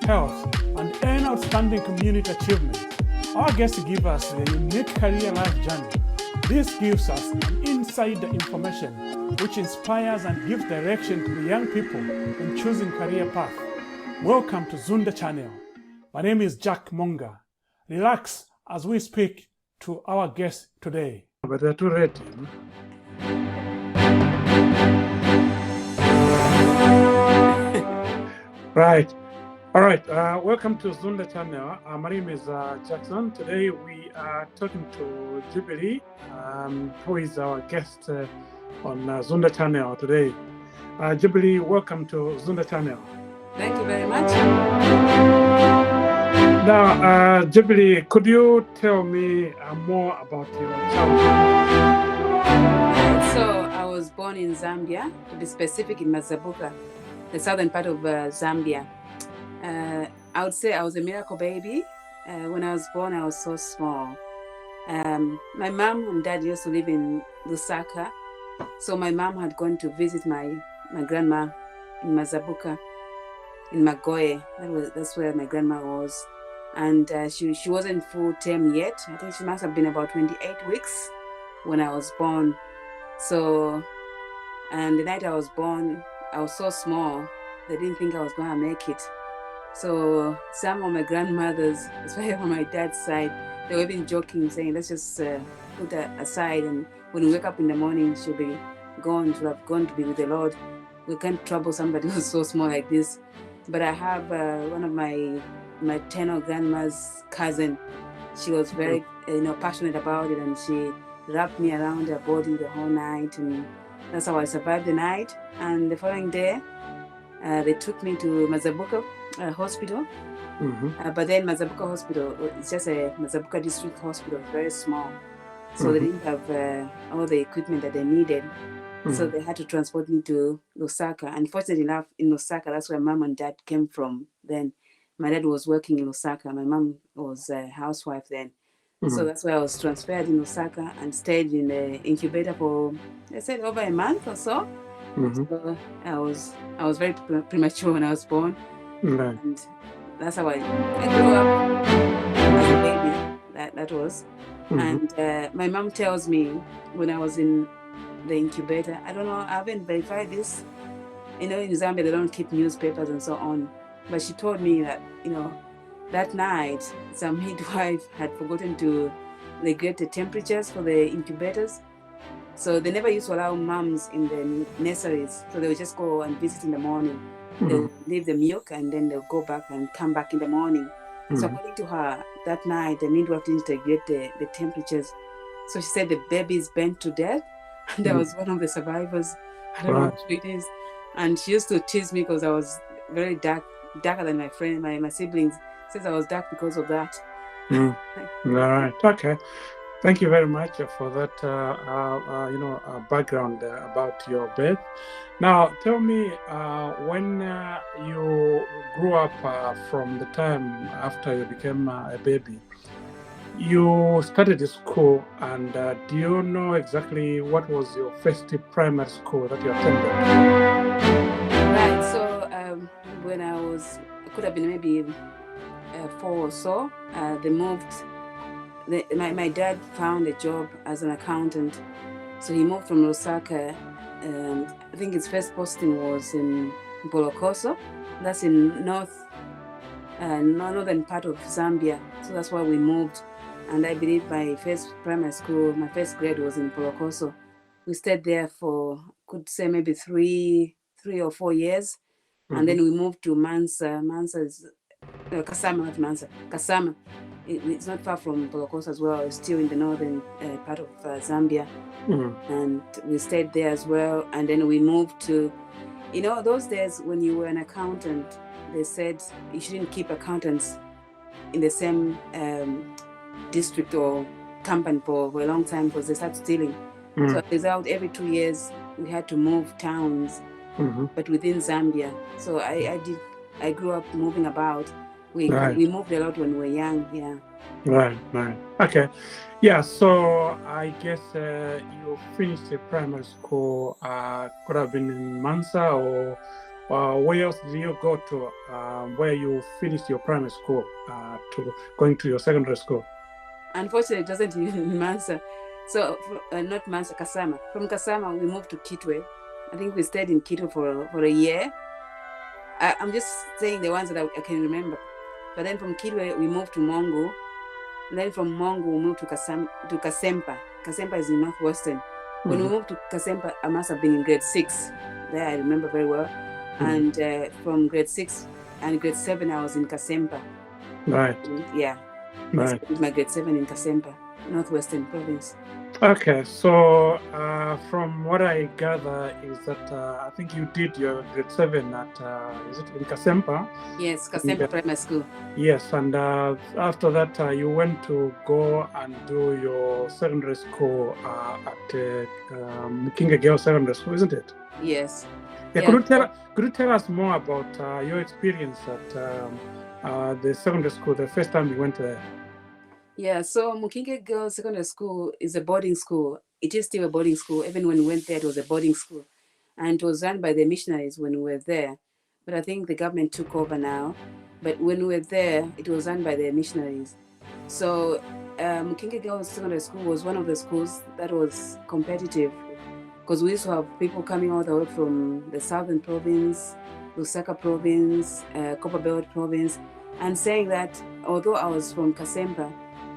health, and earn outstanding community achievements. Our guests give us a unique career life journey. This gives us an insider information which inspires and gives direction to the young people in choosing career path. Welcome to Zunda Channel. My name is Jack Monga. Relax as we speak to our guest today. But they're too ready. Right. All right. Welcome to Zunda Channel. My name is Jackson. Today we are talking to Jubilee, who is our guest on Zunda Channel today. Jubilee, welcome to Zunda Channel. Thank you very much. Now, Jubilee, could you tell me more about your childhood? So I was born in Zambia, to be specific, in Mazabuka, the southern part of Zambia. I would say I was a miracle baby. When I was born, I was so small. My mom and dad used to live in Lusaka, so my mom had gone to visit my grandma in Mazabuka, in Magoye. That's where my grandma was. And she wasn't full term yet. I think she must have been about 28 weeks when I was born. So, and the night I was born, I was so small, they didn't think I was going to make it. So some of my grandmothers, especially on my dad's side, they were even joking, saying, let's just put her aside. And when we wake up in the morning, she'll be gone. She'll have gone to be with the Lord. We can't trouble somebody who's so small like this. But I have one of my maternal grandma's cousin. She was very passionate about it, and she wrapped me around her body the whole night, and that's how I survived the night. And the following day, they took me to Mazabuka hospital. But then Mazabuka hospital, it's just a Mazabuka district hospital, very small. So they didn't have all the equipment that they needed. So they had to transport me to Lusaka. Unfortunately enough, in Lusaka, that's where mom and dad came from then. My dad was working in Lusaka. My mom was a housewife then. So that's why I was transferred in Lusaka and stayed in the incubator for, I said, over a month or so. So I was very premature when I was born. And that's how I grew up as a baby. That was. And my mom tells me when I was in the incubator, I don't know, I haven't verified this. In Zambia, they don't keep newspapers and so on. But she told me that, that night, some midwife had forgotten to regulate the temperatures for the incubators. So they never used to allow moms in the nurseries. So they would just go and visit in the morning. They would leave the milk and then they'll go back and come back in the morning. So according to her, that night, the midwife didn't regulate the temperatures. So she said the baby's burnt to death. And there was one of the survivors. I don't know who it is. And she used to tease me because I was very darker than my friend, my siblings. Says I was dark because of that. All right. Okay. Thank you very much for that, background about your birth. Now, tell me, when you grew up from the time after you became a baby, you started school, and do you know exactly what was your first primary school that you attended? Right. So when I could have been maybe 4 or so, they moved. My dad found a job as an accountant, so he moved from Lusaka. I think his first posting was in Bolokoso. That's in northern part of Zambia. So that's why we moved. And I believe my first primary school, my first grade was in Bolokoso. We stayed there for, could say maybe 3 or 4 years. And then we moved to Mansa. Mansa is Kasama, not Mansa. Kasama. It's not far from Bolokoso as well. It's still in the northern part of Zambia. And we stayed there as well. And then we moved to, those days when you were an accountant, they said you shouldn't keep accountants in the same district or company for a long time because they start stealing. So as a result, every 2 years we had to move towns, but within Zambia. So I grew up moving about. We moved a lot when we were young, yeah. Right. Okay. Yeah, so I guess you finished the primary school, could have been in Mansa or Where else did you go to where you finished your primary school to going to your secondary school? Unfortunately, it doesn't in Mansa. So, not Mansa, Kasama. From Kasama, we moved to Kitwe. I think we stayed in Kitwe for a year. I'm just saying the ones that I can remember. But then from Kitwe, we moved to Mongu. And then from Mongu, we moved to Kasempa. Kasempa is in Northwestern. When we moved to Kasempa, I must have been in grade 6. There, I remember very well. And from grade 6 and grade 7, I was in Kasempa. Right. Yeah. Right. I my grade 7 in Kasempa, Northwestern Province. Okay, so from what I gather is that I think you did your grade 7 at, is it in Kasempa? Yes, Kasempa Primary School. Yes, and after that you went to go and do your secondary school at Mukinga Girls Secondary School, isn't it? Yes. Yeah, could you tell us more about your experience at the secondary school, the first time you went there? Yeah, so Mukinge Girls Secondary School is a boarding school. It is still a boarding school. Even when we went there, it was a boarding school. And it was run by the missionaries when we were there. But I think the government took over now. But when we were there, it was run by the missionaries. So Mukinge Girls Secondary School was one of the schools that was competitive because we used to have people coming all the way from the Southern Province, Lusaka Province, Copperbelt Province, and saying that although I was from Kasempa,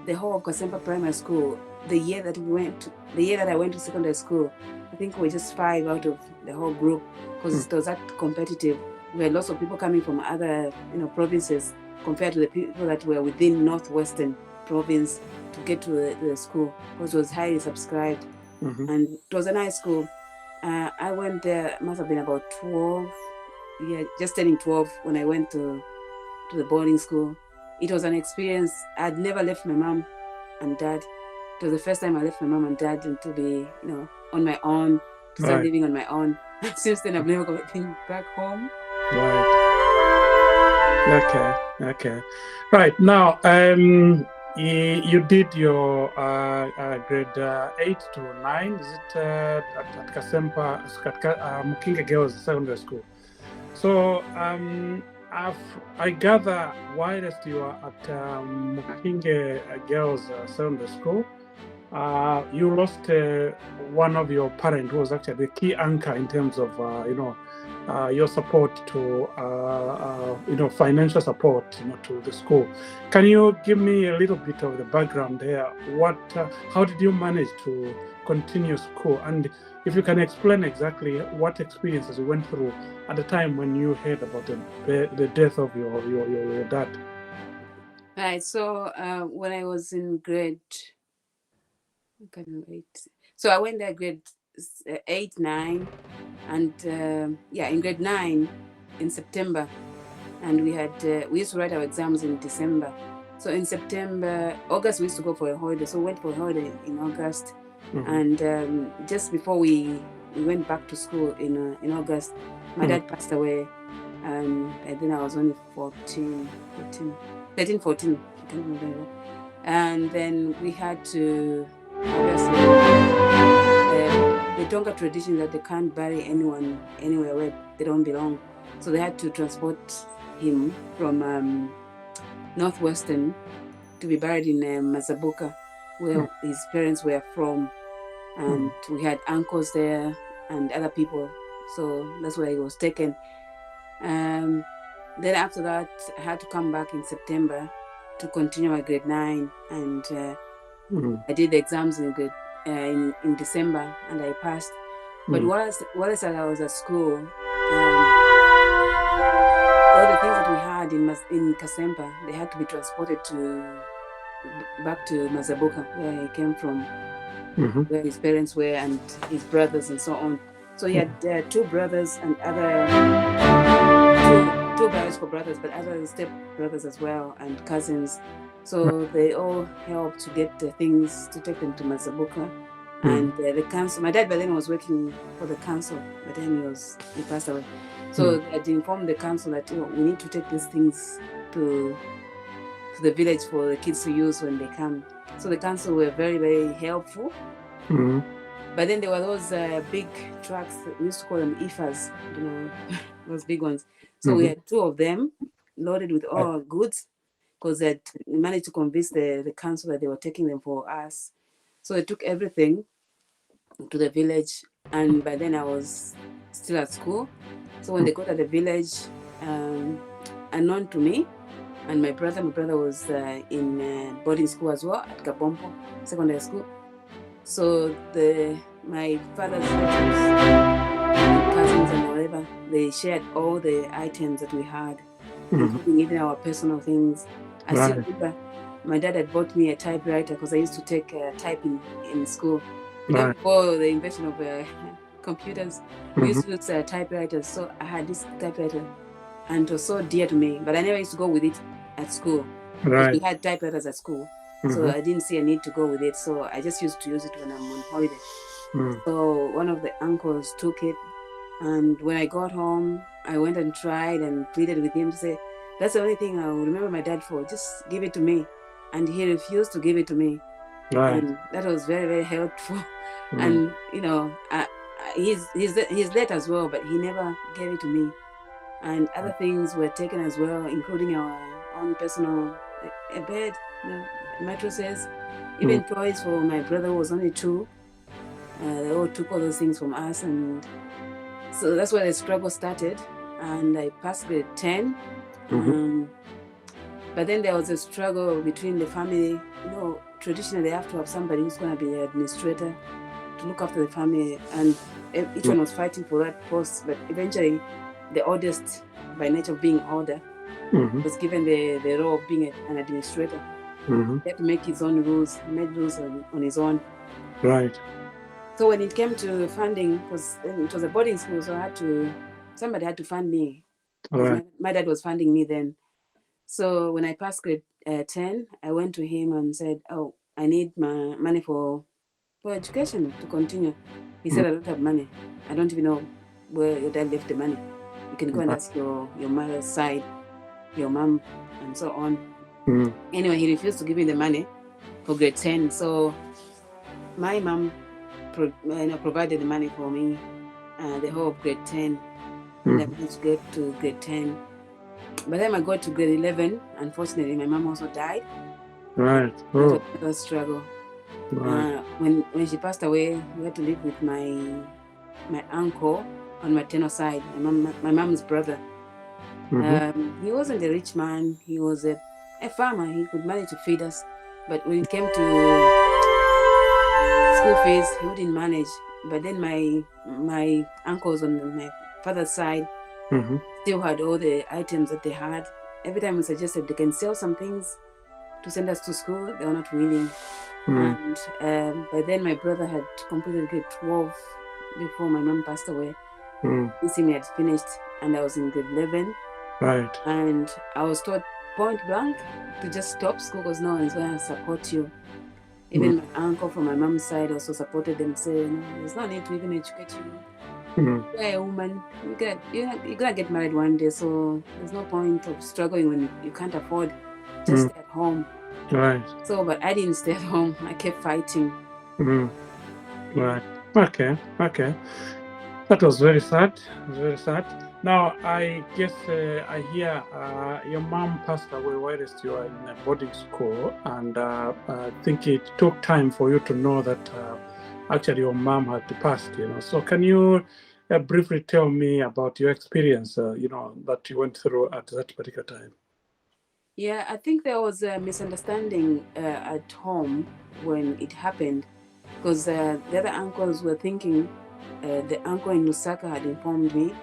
the whole of Kasempa Primary School, the year that I went to secondary school, I think we were just 5 out of the whole group because it was that competitive. We had lots of people coming from other provinces compared to the people that were within Northwestern Province to get to the school because it was highly subscribed. And it was a nice school. I went there, must have been about 12, just turning 12 when I went to the boarding school. It was an experience. I'd never left my mom and dad. It was the first time I left my mom and dad and to be, on my own, to start living on my own. Since then, I've never been back home. Right. Okay. Right. Now, you did your grade 8 to 9, is it, at Kasempa, Mukinga Girls Secondary School. So, I gather whilst you are at Mukinge Girls Secondary School, you lost one of your parents who was actually the key anchor in terms of your support to financial support to the school. Can you give me a little bit of the background there? How did you manage to continue school, and if you can explain exactly what experiences you went through at the time when you heard about the death of your dad? Right. So when I was in grade, so I went there grade 8, 9, and in grade 9 in September, and we used to write our exams in December. So in August we used to go for a holiday. So we went for a holiday in August, and just before we went back to school in August, my dad passed away, and then I was only 13, 14. I can't remember. And then we had to, obviously, the Tonga tradition that they can't bury anyone anywhere where they don't belong. So they had to transport him from Northwestern to be buried in Mazabuka, where his parents were from. And we had uncles there and other people. So that's where he was taken. Then after that, I had to come back in September to continue my grade 9, and I did the exams in December, and I passed. But whilst I was at school, all the things that we had in Kasempa, they had to be transported back to Mazabuka, where he came from, where his parents were, and his brothers, and so on. So he had 2 brothers and two biological brothers, but other step brothers as well, and cousins. So they all helped to get the things to take them to Mazabuka. And the council, my dad by then was working for the council, but then he passed away. So they had informed the council that we need to take these things to the village for the kids to use when they come. So the council were very, very helpful. But then there were those big trucks, we used to call them IFAs, those big ones. So we had two of them loaded with all goods because they managed to convince the council that they were taking them for us. So they took everything to the village, and by then I was still at school. So when they got at the village, unknown to me and my brother was in boarding school as well at Kabompo Secondary School. So my father's relatives and cousins and whatever, they shared all the items that we had, including even our personal things. I still remember my dad had bought me a typewriter because I used to take typing in school. Before the invention of computers, we used to use typewriters. So I had this typewriter, and it was so dear to me. But I never used to go with it at school. Because we had typewriters at school. So I didn't see a need to go with it. So I just used to use it when I'm on holiday. So one of the uncles took it. And when I got home, I went and tried and pleaded with him to say, that's the only thing I will remember my dad for. Just give it to me. And he refused to give it to me. And that was very, very helpful. And, he's late as well, but he never gave it to me. And other things were taken as well, including our own personal, a bed, mattresses, even toys for my brother who was only 2. They all took all those things from us. And so that's where the struggle started. And I passed grade 10. But then there was a struggle between the family. Traditionally they have to have somebody who's going to be the administrator to look after the family. And each one was fighting for that post. But eventually, the oldest, by nature of being older, was given the role of being an administrator. He had to make his own rules. He made rules on his own. So when it came to funding, because it was a boarding school, so somebody had to fund me. My dad was funding me then. So when I passed grade 10, I went to him and said, "Oh, I need my money for education to continue." He said, "I don't have money. I don't even know where your dad left the money. You can go and ask your mother's side, your mom, and so on." Anyway, he refused to give me the money for grade 10. So my mom provided the money for me the whole of grade 10. And I managed to get to grade 10. By the time I got to grade 11, unfortunately, my mom also died. That was a struggle. When she passed away, we had to live with my uncle on my maternal side, my mom's brother. He wasn't a rich man. He was a farmer. He could manage to feed us. But when it came to school fees, he wouldn't manage. But then my uncles on my father's side still had all the items that they had. Every time we suggested they can sell some things to send us to school, they were not willing. And by then my brother had completed grade 12 before my mom passed away. This thing had finished, and I was in grade 11. And I was told point blank to just stop school because no one's going to support you. Even my uncle from my mom's side also supported them, saying, "There's no need to even educate you. You're a woman. You're gonna get married one day, so there's no point of struggling when you can't afford. Just stay at home." So, but I didn't stay at home. I kept fighting. Okay. That was very sad. Now, I guess I hear your mom passed away whilst you were in a boarding school, and I think it took time for you to know that actually your mom had passed. So can you briefly tell me about your experience? That you went through at that particular time. Yeah, I think there was a misunderstanding at home when it happened, because the other uncles were thinking the uncle in Lusaka had informed me,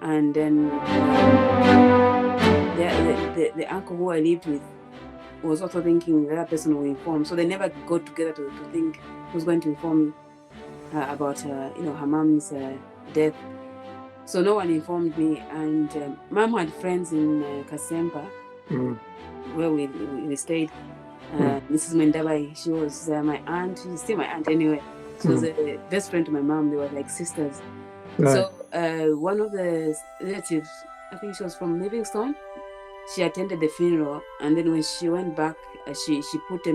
and then the uncle who I lived with was also thinking the other person will inform. So they never got together to think who's going to inform about her mom's death. So no one informed me, and mom had friends in Kasempa, where we stayed. Mrs. Mendabai, she was my aunt. She's still my aunt anyway. She was a best friend to my mom. They were like sisters. So one of the relatives, I think she was from Livingstone, she attended the funeral, and then when she went back, she put a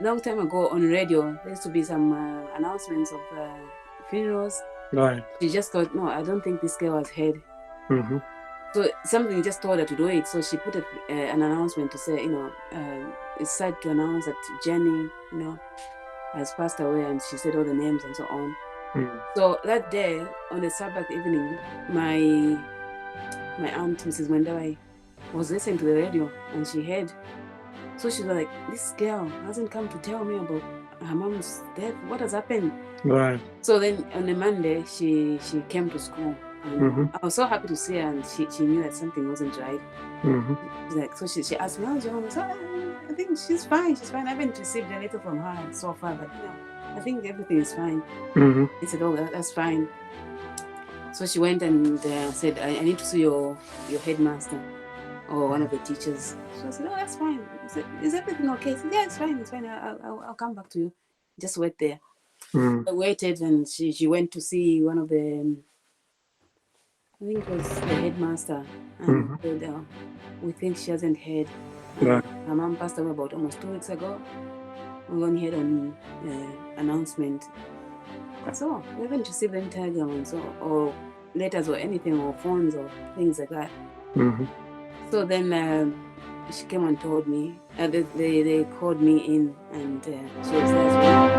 long time ago on radio, there used to be some announcements of funerals. Right. She just thought, no, I don't think this girl has heard. Mm-hmm. So something just told her to do it. So she put an announcement to say, it's sad to announce that Jenny, has passed away, and she said all the names and so on. Mm. So that day, on the Sabbath evening, my aunt, Mrs. Wendawai, was listening to the radio, and she heard. So she was like, this girl hasn't come to tell me about her mom's death. What has happened? Right. So then on a Monday, she came to school. And Mm-hmm. I was so happy to see her, and she knew that something wasn't right. Mm-hmm. So she asked me, how's your mom? I said, I think she's fine. She's fine. I haven't received a letter from her so far, but I think everything is fine. Mm-hmm. I said, oh, that's fine. So she went and said, I need to see your headmaster or one of the teachers. So I said, oh, that's fine. I said, is everything okay? I said, yeah, it's fine. It's fine. I'll come back to you. Just wait there. Mm. I waited, and she went to see one of the, I think it was the headmaster, and said, we think she hasn't heard. Right. Her mom passed away about almost 2 weeks ago. We only heard on announcement. So we haven't received any telegrams or letters or anything, or phones or things like that. Mm-hmm. So then she came and told me. They called me in, and she was there as well.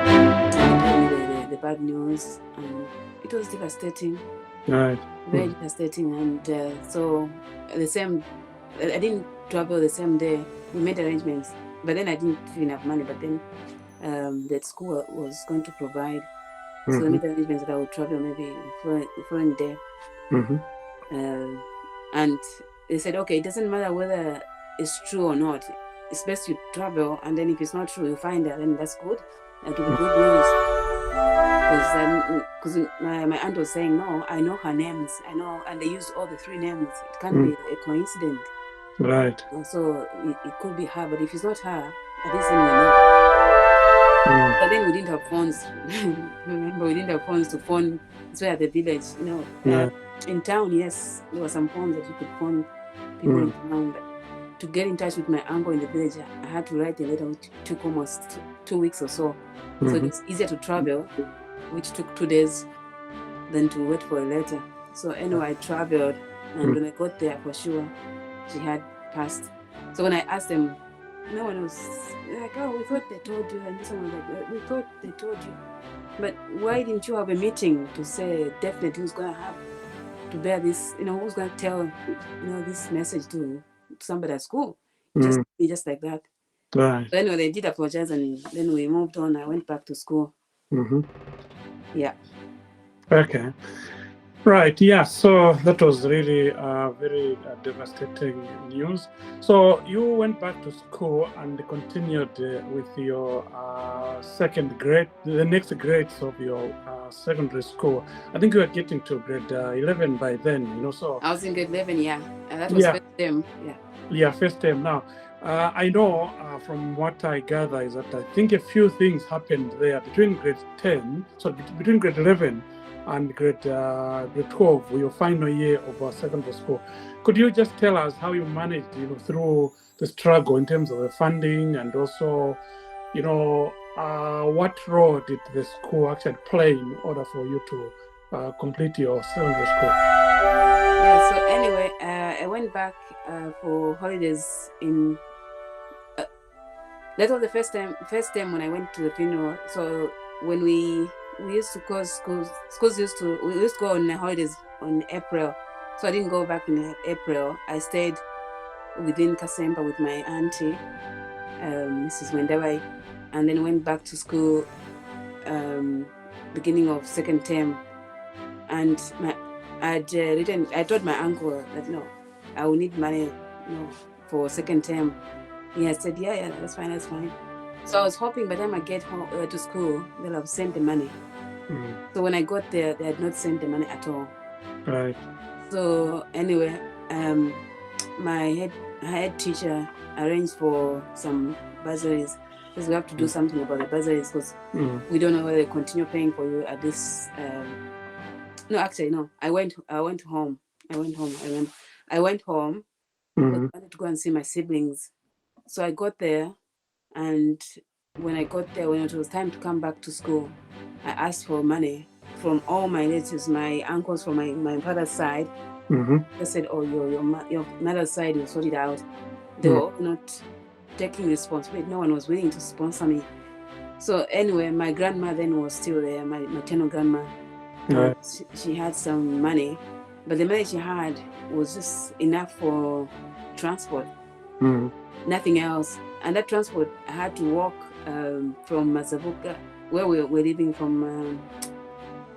And told me the bad news, and it was devastating. Right. Very devastating. And so the same, I didn't travel the same day. We made arrangements, but then I didn't have enough money. But then the school was going to provide. So I made arrangements that I would travel maybe the following day. Mm-hmm. And they said, okay, it doesn't matter whether it's true or not. It's best you travel, and then if it's not true, you find out, then that's good. That will be good news. Because my aunt was saying, no, I know her names. I know, and they used all the 3 names. It can't be a coincidence. Right. So it could be her, but if it's not her, at least then we know. But then we didn't have phones. Remember, we didn't have phones to phone. It's where at the village, in town, yes, there were some phones that you could phone people in town. But to get in touch with my uncle in the village, I had to write a letter, which took almost 2 weeks or so. So it was easier to travel, which took 2 days, than to wait for a letter. So anyway, I traveled, and when I got there, for sure, she had passed. So when I asked them, no one was like, oh, we thought they told you. And someone was like, we thought they told you. But why didn't you have a meeting to say definitely who's going to have to bear this, who's going to tell, this message to somebody at school? Just like that. Right. So anyway, they did apologize, and then we moved on. I went back to school. Mm-hmm. Yeah. Okay. Right. Yeah. So that was really very devastating news. So you went back to school and continued with your second grade, the next grades of your secondary school. I think you were getting to grade 11 by then. So I was in grade 11. Yeah, and that was first term. Yeah. Yeah, first term. Now, I know from what I gather is that I think a few things happened there between grade 10, so between grade 11 and grade 12, your final year of our secondary school. Could you just tell us how you managed, through the struggle in terms of the funding, and also, what role did the school actually play in order for you to complete your secondary school? Yeah. So anyway, I went back for holidays in. That was the first time when I went to the funeral. So when we used to go schools used to go on holidays on April. So I didn't go back in April. I stayed within Kasemba with my auntie, Mrs. Wendawai, and then went back to school beginning of second term. And I told my uncle that I will need money for second term. Yeah, I said, yeah, that's fine. So I was hoping by the time I get home to school, they'll have sent the money. So when I got there, they had not sent the money at all. Right. So anyway, my head teacher arranged for some bursaries, because we have to do something about the bursaries, because we don't know whether they continue paying for you at this. No, actually, no. I went home. I went home. I wanted to go and see my siblings. So I got there, And when I got there, when it was time to come back to school, I asked for money from all my relatives, my uncles from my father's side. They said, "Oh, your mother's side will sort it out." They were all not taking responsibility. No one was willing to sponsor me. So anyway, my grandma then was still there, my maternal grandma. Right. She had some money, but the money she had was just enough for transport, nothing else. And that transport, I had to walk from Mazabuka, where we were living, from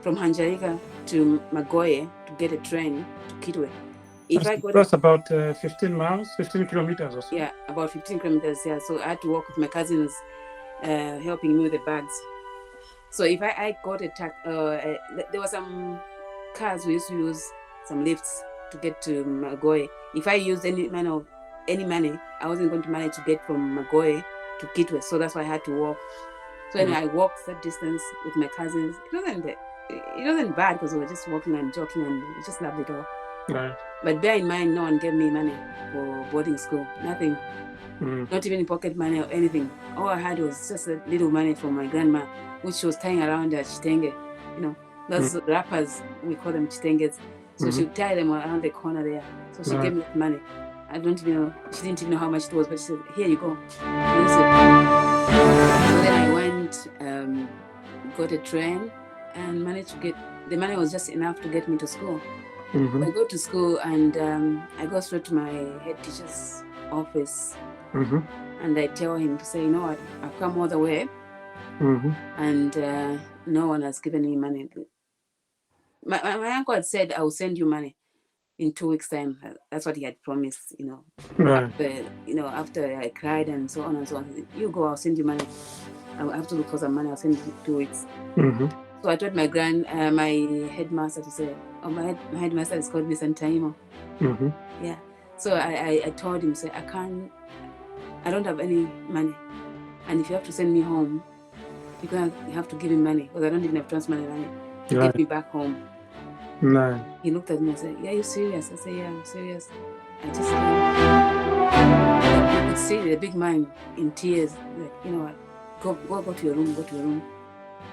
Hanjarika to Magoye to get a train to Kitwe. That's about 15 miles, 15 kilometers or so. Yeah, about 15 kilometers, yeah. So I had to walk with my cousins helping me with the bags. So if I got there were some cars we used to use, some lifts to get to Magoye. If I used any money, I wasn't going to manage to get from Magoye to Kitwe. So that's why I had to walk. So anyway, I walked that distance with my cousins. It wasn't bad because we were just walking and joking and we just loved it all. Right. But bear in mind, no one gave me money for boarding school. Nothing. Not even pocket money or anything. All I had was just a little money from my grandma, which she was tying around her chitenge. Those wrappers, we call them chitenges. So she would tie them around the corner there. So she gave me that money. I don't even know. She didn't even know how much it was, but she said, "Here you go. Use it." So then I went, got a train, and managed to get. The money was just enough to get me to school. I go to school and I go straight to my head teacher's office. And I tell him to say, "You know what, I've come all the way and no one has given me money." My uncle had said, "I will send you money in 2 weeks' time." That's what he had promised, Right. After I cried and so on and so on. "You go, I'll send you money. I have to look for some money, I'll send you 2 weeks." So I told my headmaster to say, my headmaster is called Miss Antaimo. Yeah. So I told him, say, I don't have any money. And if you have to send me home, you're going to have to give me money because I don't even have transport money to get me back home. No. He looked at me and said, "Yeah, you serious?" I said, "Yeah, I'm serious." I just you could see the big man in tears, like, "You know what, go to your room, go to your room."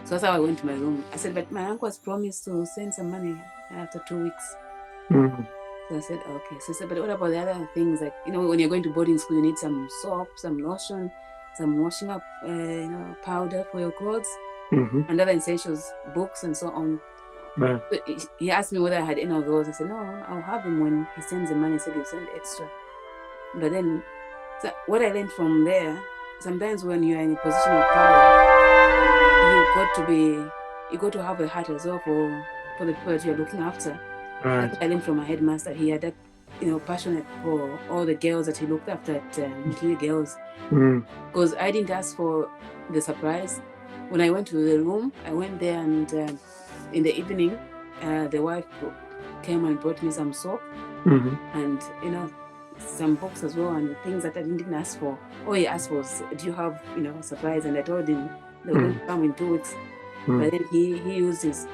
So that's how I went to my room. I said, "But my uncle has promised to send some money after 2 weeks." So I said, "Okay." So I said, "But what about the other things? Like, when you're going to boarding school, you need some soap, some lotion, some washing up, powder for your clothes, and other essentials, books, and so on." Right. So he asked me whether I had any of those. I said, "No, I'll have them when he sends the money." He said he'll send extra. But then, so what I learned from there, sometimes when you're in a position of power, you got to have a heart as well for the people that you're looking after. Right. That's what I learned from my headmaster. He had that, passionate for all the girls that he looked after at Mutili Girls. Because I didn't ask for the surprise. When I went to the room, I went there and in the evening, the wife came and brought me some soap and, some books as well and things that I didn't ask for. All he asked was, "Do you have, a surprise?" And I told him they were going to come in 2 weeks. But then he used his,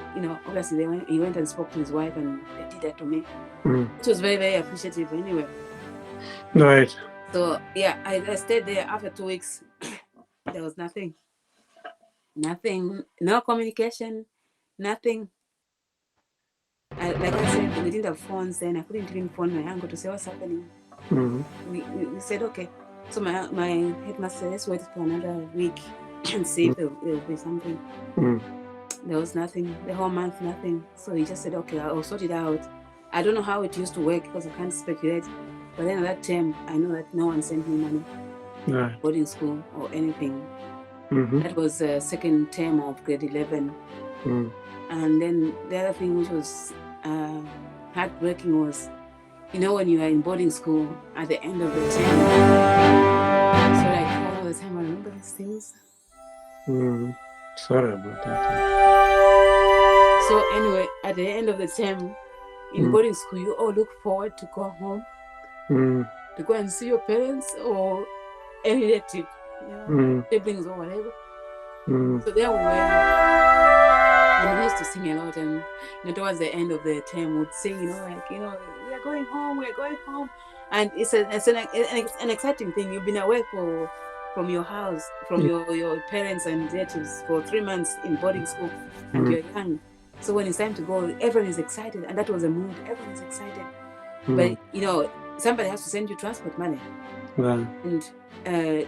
obviously he went and spoke to his wife and they did that to me. It was very, very appreciative anyway. Right. So yeah, I stayed there. After 2 weeks, there was nothing, no communication, nothing. Like I said, we didn't have phones then. I couldn't even phone my uncle to say what's happening. We said, okay. So my headmaster said, "Let's wait for another week and see if there will be something." There was nothing. The whole month, nothing. So he just said, "Okay, I'll sort it out." I don't know how it used to work because I can't speculate. But then at that time, I know that no one sent me money, Right. boarding school or anything. That was the second term of grade 11. And then the other thing which was heartbreaking was, when you are in boarding school at the end of the term. So like all the time I remember these things. Sorry about that. So anyway, at the end of the term in boarding school, you all look forward to go home, to go and see your parents or any relative, siblings or whatever. So there we were. And we used to sing a lot, and towards the end of the term, we'd sing, we are going home, and it's an exciting thing. You've been away for from your house, from your parents and relatives for 3 months in boarding school, and you're young. So when it's time to go, everyone is excited, and that was the mood. Everyone is excited, but somebody has to send you transport money. Yeah. And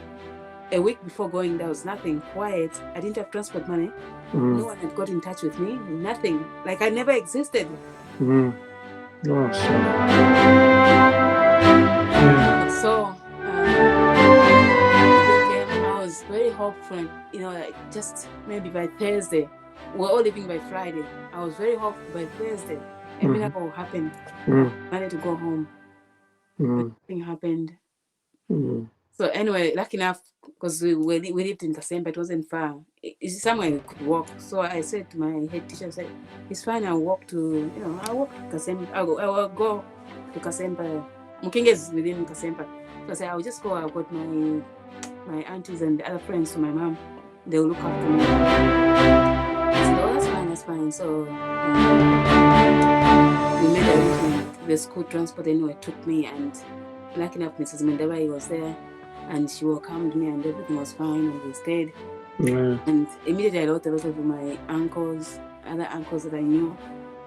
a week before going, there was nothing, quiet. I didn't have transport money. No one had got in touch with me. Nothing. Like I never existed. Oh, sorry. So I was very hopeful. Like just maybe by Thursday. We're all leaving by Friday. I was very hopeful by Thursday. A miracle will happen. I wanted to go home. But nothing happened. So anyway, lucky enough, because we lived in Kasemba, it wasn't far. It's somewhere we could walk. So I said to my head teacher, I said, it's fine, I'll walk to Kasemba. I'll go to Kasemba. Mukinge is within Kasemba. So I said, I'll just go. I've got my aunties and the other friends to my mom. They'll look after me. I said, oh, that's fine. So we made arrangement. The school transport anyway took me, and lucky enough, Mrs. Mendabai was there. And she welcomed me, and everything was fine, and we stayed. And immediately I wrote a lot of my uncles, other uncles that I knew.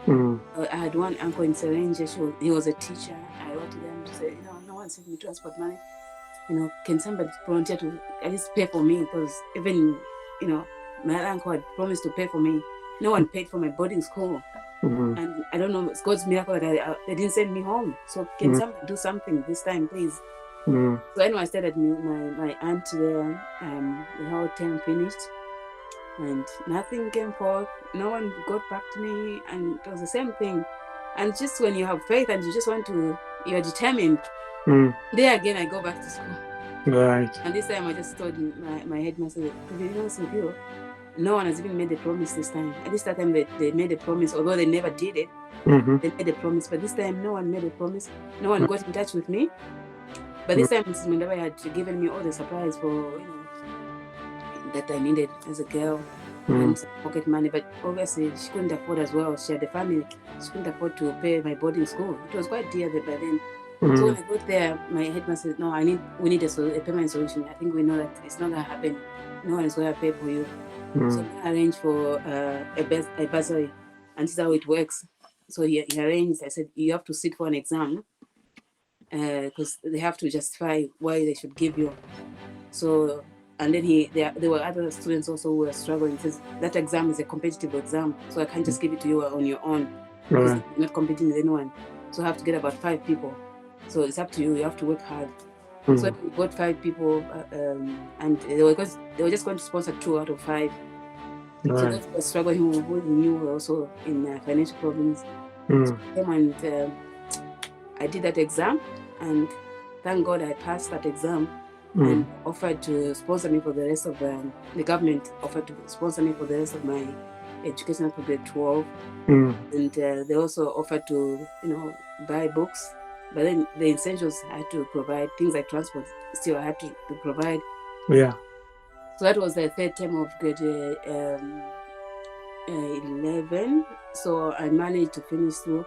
I had one uncle in Serenge. He was a teacher. I wrote to them to say, no one sent me transport money. Can somebody volunteer to at least pay for me? Because even, my other uncle had promised to pay for me. No one paid for my boarding school. And I don't know, it's God's miracle that they didn't send me home. So can somebody do something this time, please? So anyway, I stayed at my aunt there. The whole term finished, and nothing came forth. No one got back to me, and it was the same thing. And just when you have faith and you just you're determined. There again, I go back to school. Right. And this time, I just told my headmaster, to be honest with you, no one has even made a promise this time. At least that time they made a promise, although they never did it. They made a promise, but this time no one made a promise. No one got in touch with me. But this time, Mrs. Mendabai had given me all the supplies for, that I needed as a girl, and some pocket money. But obviously, she couldn't afford as well. She had a family. She couldn't afford to pay my boarding school. It was quite dear by then. So when I got there, my headmaster said, "No, we need a payment solution. I think we know that it's not gonna happen. No one is gonna pay for you. So I arranged for a bursary, and this is how it works." So he arranged. I said, "You have to sit for an exam." Because they have to justify why they should give you. So, and then there were other students also who were struggling. He says that exam is a competitive exam, so I can't just give it to you on your own because you're not competing with anyone. So I have to get about 5 people. So it's up to you. You have to work hard. So we got 5 people, and they were just going to sponsor 2 out of 5. So those who were struggling, who we knew were also in financial problems. So I came and I did that exam, and thank God I passed that exam and offered to sponsor me for the rest of the government offered to sponsor me for the rest of my education up to grade 12. And they also offered to, buy books. But then the essentials I had to provide, things like transport, still I had to provide. Yeah. So that was the 3rd term of grade 11. So I managed to finish through.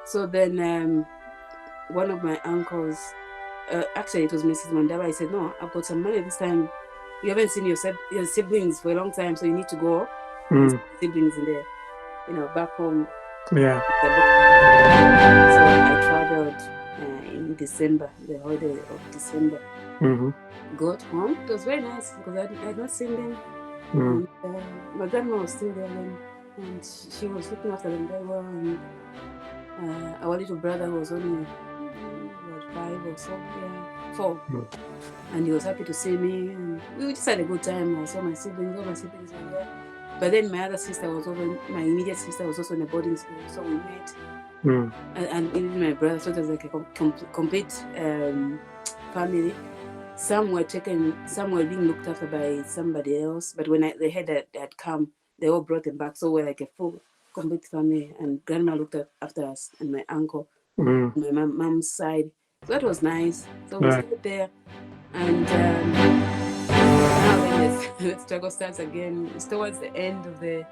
So then one of my uncles, actually it was Mrs. Mandaba, I said, no, I've got some money this time. You haven't seen your siblings for a long time, so you need to go siblings in the, back home. Yeah. So I traveled in December, the holiday of December. Got home. It was very nice because I had not seen them. And, my grandma was still there then, and she was looking after them very well. And our little brother was only 5 or so, 4. And he was happy to see me, and we just had a good time. I saw my siblings, all my siblings were there. But then my other sister my immediate sister was also in a boarding school, so we met. And even my brother, so it was like a complete family. Some were being looked after by somebody else, but when they had come, they all brought them back. So we're like a full, complete family, and grandma looked after us, and my uncle, on my mom's side. So that was nice. So we stayed there, and now then the struggle starts again. It's towards the end of the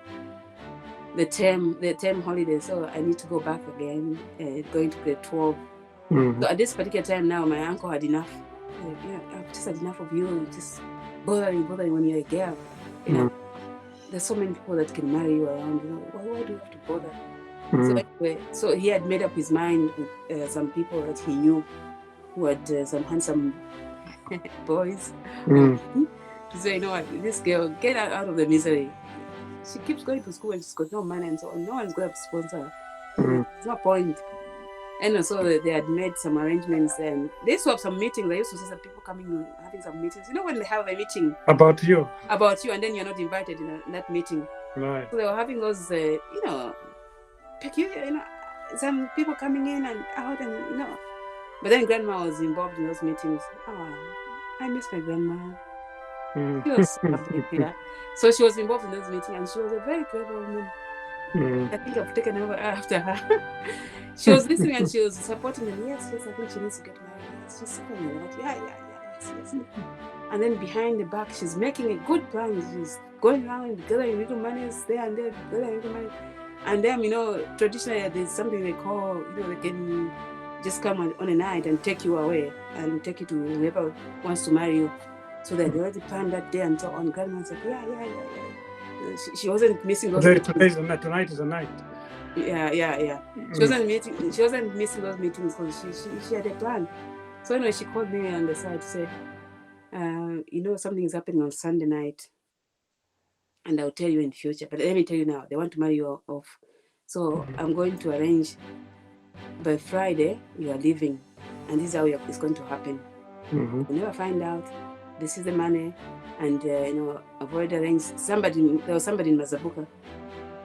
term holiday, so I need to go back again, going to grade 12. So at this particular time now, my uncle had enough. I've just had enough of you. Just bothering when you're a girl. You know, there's so many people that can marry you around. You know, why do you have to bother? So anyway, so he had made up his mind with some people that he knew who had some handsome boys to say, you know what, this girl, get her out of the misery. She keeps going to school and she's got no money and so on. No one's going to sponsor her. There's no point. And so they had made some arrangements, and they used to have some meetings. I used to see some people coming, having some meetings. You know, when they have a meeting about you, and then you're not invited in that meeting. Right. So they were having those, you know, peculiar, you know, some people coming in and out, and you know. But then grandma was involved in those meetings. Oh, I miss my grandma. She was so lovely, yeah. So she was involved in those meetings, and she was a very clever woman. I think I've taken over after her. She was listening and she was supporting them. Yes, I think she needs to get married. Yes, she's secretly like, yes. And then behind the back, she's making a good plan. She's going around gathering little monies there and there, gathering little money. And then, you know, traditionally there's something they call, you know, they can just come on a night and take you away and take you to whoever wants to marry you. So they already planned that day and so on. Grandma said, yeah. She wasn't missing those meetings. Tonight is a night. Yeah. She wasn't missing those meetings because she had a plan. So anyway, she called me on the side to say, you know, something is happening on Sunday night, and I'll tell you in future. But let me tell you now, they want to marry you off. So I'm going to arrange by Friday you are leaving, and this is how it's going to happen. You never find out. This is the money. And, you know, I've already arranged there was somebody in Mazabuka.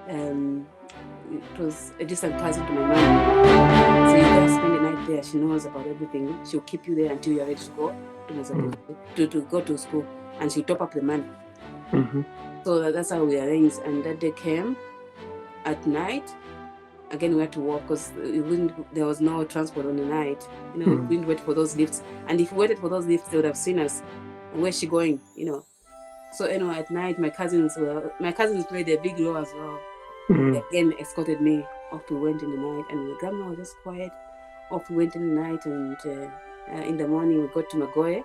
It was a distant cousin to my mom. So you guys spend the night there. She knows about everything. She'll keep you there until you're ready to go to Mazabuka, to go to school. And she'll top up the money. So that's how we arranged. And that day came at night. Again, we had to walk because there was no transport on the night. You know, we didn't wait for those lifts. And if we waited for those lifts, they would have seen us. Where's she going? You know. So anyway, at night, my cousins played a big role as well. They again escorted me. Off we went in the night, and my grandma was just quiet. Off we went in the night, and in the morning we got to Magoye,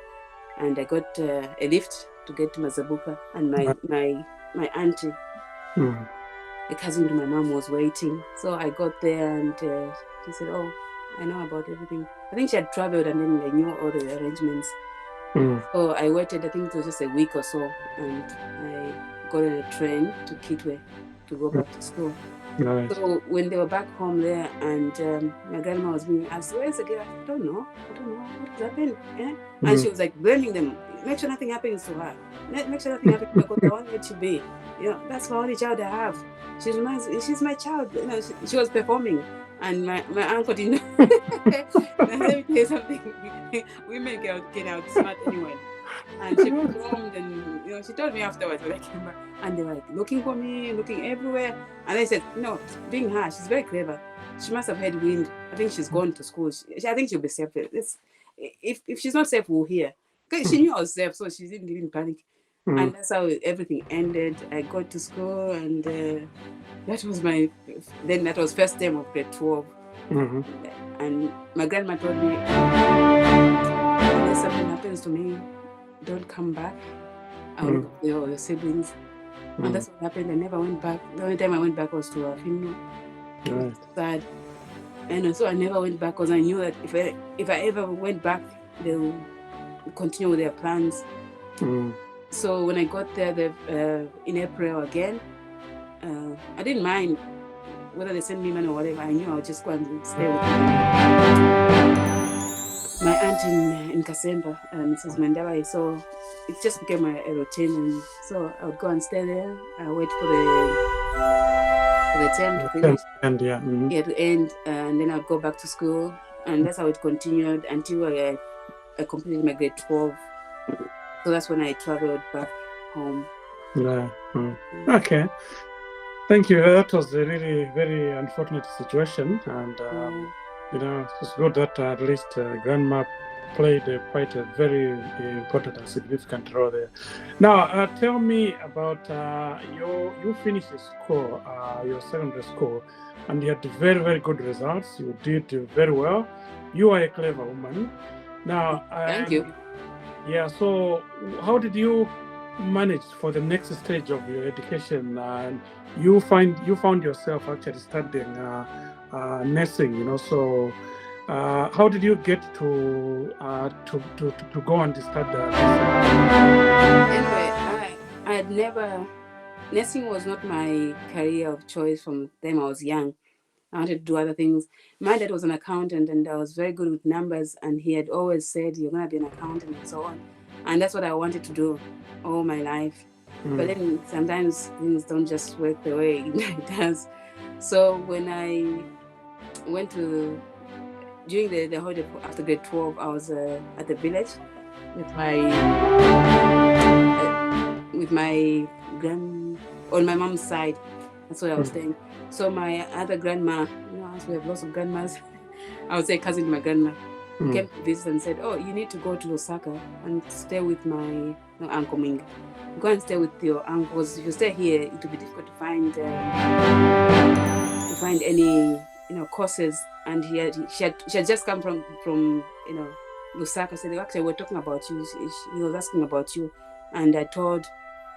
and I got a lift to get to Mazabuka, and my auntie, a cousin to my mom, was waiting. So I got there, and she said, "Oh, I know about everything." I think she had traveled, and then I knew all the arrangements. So I waited, I think it was just a week or so, and I got on a train to Kitwe to go back to school. Nice. So when they were back home there, and my grandma was being asked, "Where's the girl?" I don't know what has happened. Yeah? And she was like blaming them. Make sure nothing happens to her. Make sure nothing happens because I want her to be. You know, that's my only child I have. She's my child. You know, she was performing. And my uncle didn't know. Let me tell you something. Women can outsmart anyone. And she performed, and you know, she told me afterwards when I came back, and they were like looking for me, looking everywhere. And I said, no, being her, she's very clever. She must have had wind. I think she's gone to school. I think she'll be safe. If she's not safe, we'll hear. Because she knew I was safe, so she didn't even panic. And that's how everything ended. I got to school, and that was first term of grade 12. And my grandma told me, unless something happens to me, don't come back. I'll look after your siblings. And that's what happened. I never went back. The only time I went back was to a funeral. It was sad. And so I never went back because I knew that if I ever went back, they'll continue with their plans. So when I got there in April again, I didn't mind whether they sent me money or whatever. I knew I would just go and stay with my aunt in Kasemba, Mrs. Mandabai. So it just became a routine, and so I would go and stay there. I wait for the term to finish. To end, and then I'd go back to school, and that's how it continued until I completed my grade 12. So that's when I traveled back home. Okay. Thank you. That was a really very unfortunate situation, and you know, it's good that at least grandma played quite a very important and significant role there. Now, tell me about you finished school, your secondary school, and you had very, very good results. You did very well. You are a clever woman. Now, thank you. Yeah. So, how did you manage for the next stage of your education? And you found yourself actually studying nursing. So, how did you get to go and start nursing? Anyway, I had never nursing was not my career of choice from the time I was young. I wanted to do other things. My dad was an accountant and I was very good with numbers, and he had always said, "You're going to be an accountant," and so on. And that's what I wanted to do all my life. But then sometimes things don't just work the way it does. So when I went to, during the holiday after grade 12, I was at the village with my on my mom's side. That's what I was staying. So my other grandma, as we have lots of grandmas, I would say cousin to my grandma, came to visit and said, "Oh, you need to go to Lusaka and stay with my uncle Ming. Go and stay with your uncles. If you stay here, it will be difficult to find any courses." And she had just come from Lusaka. Said, "Actually, we're talking about you." He was asking about you, and I told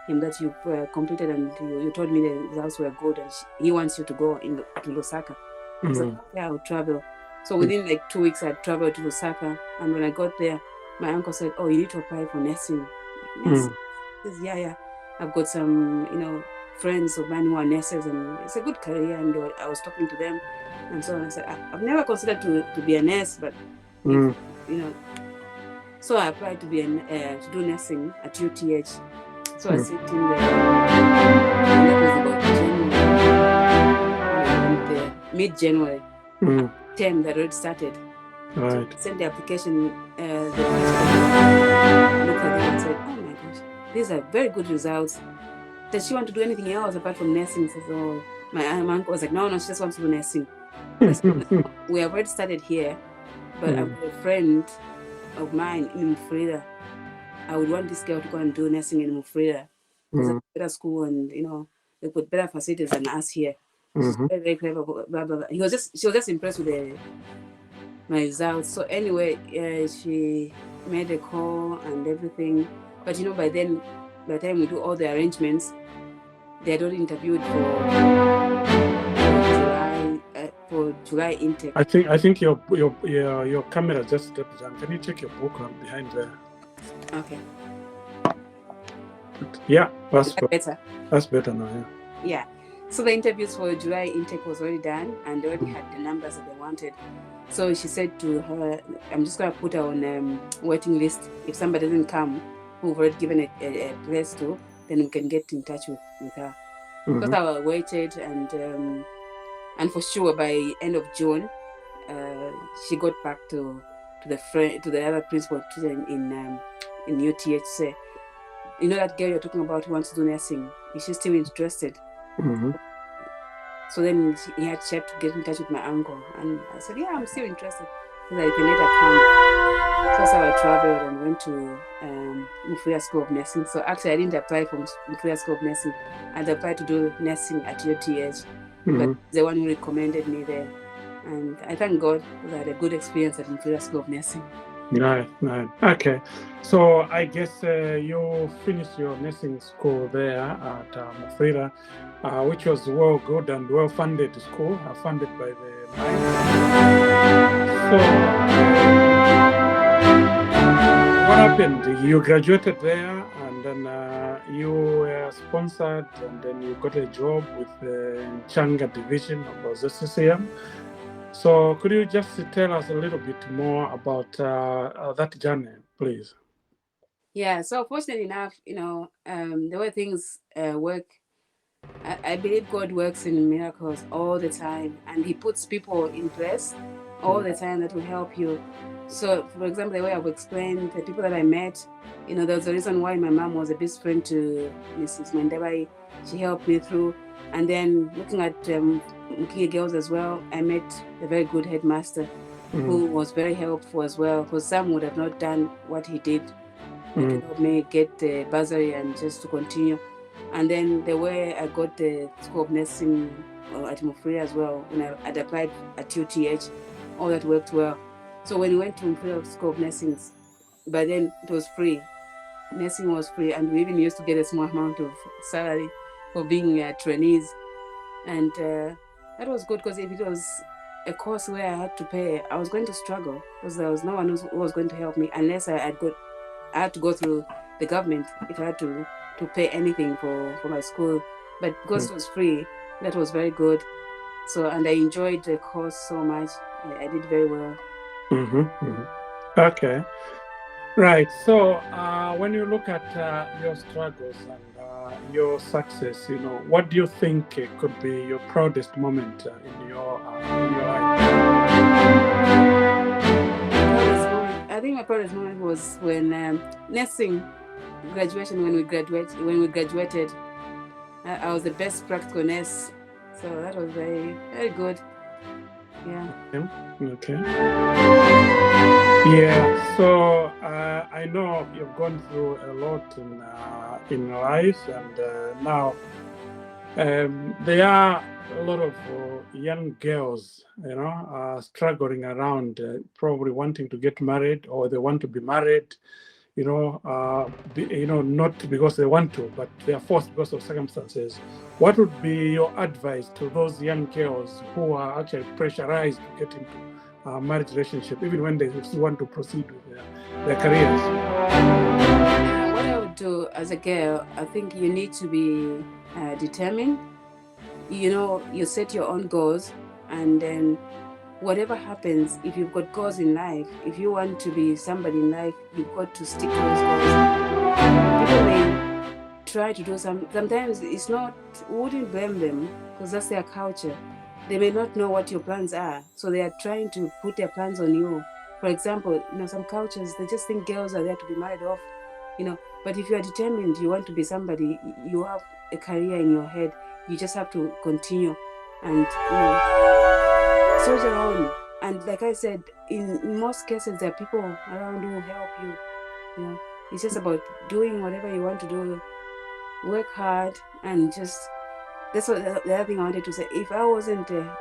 him that you completed and you told me the results were good, and he wants you to go to Lusaka. I said, "Okay, I'll travel." So within like 2 weeks, I traveled to Lusaka, and when I got there, my uncle said, "Oh, you need to apply for nursing." Nursing? I said, yeah. I've got some friends of mine who are nurses, and it's a good career. And I was talking to them, and so on. I said, "I've never considered to be a nurse, but if, So I applied to do nursing at UTH. So I sit in there, and that was about January, mid-January. Term that already started. Right. So I sent the application. The principal looked at them and said, "Oh my gosh, these are very good results. Does she want to do anything else apart from nursing?" Says, "Oh." My uncle was like, "No, she just wants to do nursing." I said, "We have already started here, but I've got a friend of mine in Mufrida. I would want this girl to go and do nursing in Mufrida. There's a better school, and they put better facilities than us here." She's very, very clever. Blah, blah, blah. She was just impressed with my results. So anyway, she made a call and everything. But by the time we do all the arrangements, they had already interviewed for July intake. I think your camera just stepped down. Can you check your book on behind there? Okay. Yeah, that's better. That's better now. Yeah. Yeah. So the interviews for July intake was already done, and they already had the numbers that they wanted. So she said to her, "I'm just going to put her on waiting list. If somebody doesn't come, who we've already given a place to, then we can get in touch with her." So I waited, and for sure by end of June, she got back to the other principal in UTH. Say, that girl you're talking about who wants to do nursing, is she still interested? So then she had to get in touch with my uncle, and I said, "Yeah, I'm still interested." So that you can let her come. So that's how I traveled and went to Mufria School of Nursing. So actually, I didn't apply for Mufria School of Nursing. I applied to do nursing at UTH, but the one who recommended me there. And I thank God that I had a good experience at Mufria School of Nursing. Right. Okay. So I guess you finished your nursing school there at Mufira, which was good and well-funded school, funded by the mine. So what happened? You graduated there, and then you were sponsored, and then you got a job with the Changa division of ZCCM. So could you just tell us a little bit more about that journey, please? Yeah, so fortunately enough, the way things work, I believe God works in miracles all the time, and He puts people in place all the time that will help you. So, for example, the way I've explained, the people that I met, there's a reason why my mom was a best friend to Mrs. Mandebai. She helped me through. And then looking at Mukia girls as well, I met a very good headmaster who was very helpful as well, because some would have not done what he did to help me get the bursary and just to continue. And then the way I got the school of nursing at Mufria as well, when I had applied at UTH, all that worked well. So when we went to Mufria School of Nursing, But then it was free. Nursing was free, and we even used to get a small amount of salary for being trainees. And that was good, because if it was a course where I had to pay, I was going to struggle, because there was no one who was going to help me unless I had to go through the government if I had to pay anything for my school. But because it was free, that was very good. So, and I enjoyed the course so much. I did very well. Okay. Right. So when you look at your struggles and your success, what do you think could be your proudest moment in your life? I think my proudest moment was when nursing graduation. When we graduated, I was the best practical nurse. So that was very, very good. Yeah. Okay. Yeah. So I know you've gone through a lot in life, and now there are a lot of young girls, struggling around, probably wanting to get married, or they want to be married. Not because they want to, but they are forced because of circumstances. What would be your advice to those young girls who are actually pressurized to get into a marriage relationship, even when they still want to proceed with their careers? What I would do as a girl, I think you need to be determined. You set your own goals, and then whatever happens, if you've got goals in life, if you want to be somebody in life, you've got to stick to those goals. People may try to do sometimes it's not, we wouldn't blame them, because that's their culture. They may not know what your plans are, so they are trying to put their plans on you. For example, some cultures, they just think girls are there to be married off, but if you are determined, you want to be somebody, you have a career in your head, you just have to continue and soldier on. And like I said, in most cases, there are people around who will help you. It's just about doing whatever you want to do, work hard, and just, that's what the other thing I wanted to say. If I wasn't what